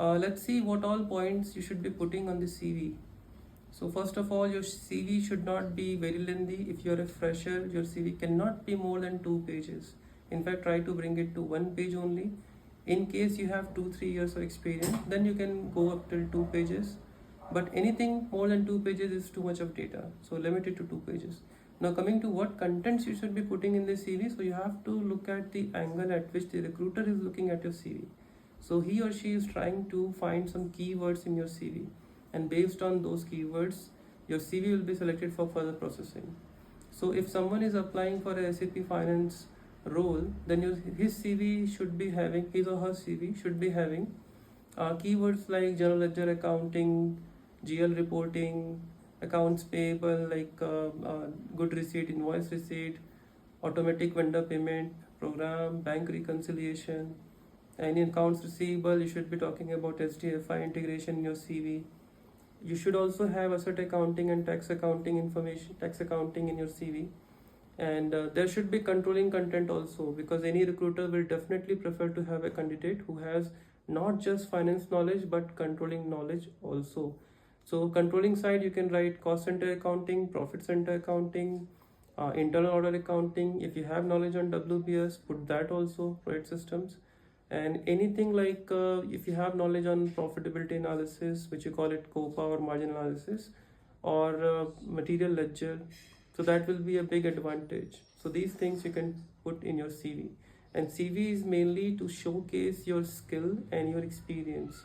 Let's see what all points you should be putting on the CV. So first of all, your CV should not be very lengthy. If you're a fresher, your CV cannot be more than 2 pages. In fact, try to bring it to 1 page only. In case you have 2-3 years of experience, then you can go up till 2 pages. But anything more than 2 pages is too much of data. So limit it to 2 pages. Now coming to what contents you should be putting in the CV, so you have to look at the angle at which the recruiter is looking at your CV. So he or she is trying to find some keywords in your CV, and based on those keywords, your CV will be selected for further processing. So if someone is applying for a SAP Finance role, then his CV should be having, his or her CV should be having keywords like general ledger accounting, GL reporting, accounts payable like good receipt, invoice receipt, automatic vendor payment program, bank reconciliation, and in accounts receivable you should be talking about SDFI integration in your CV. You should also have asset accounting and tax accounting information, tax accounting in your CV. And there should be controlling content also, because any recruiter will definitely prefer to have a candidate who has not just finance knowledge but controlling knowledge also. So controlling side, you can write cost center accounting, profit center accounting, internal order accounting. If you have knowledge on WBS, put that also, project systems. And anything like if you have knowledge on profitability analysis, which you call it COPA or margin analysis, or material ledger, so that will be a big advantage. So these things you can put in your CV. And CV is mainly to showcase your skill and your experience.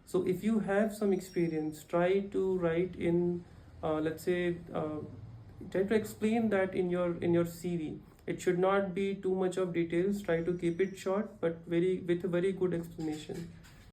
So if you have some experience, try to write in, let's say, try to explain that in your CV. It should not be too much of details. Try to keep it short, but with a very good explanation.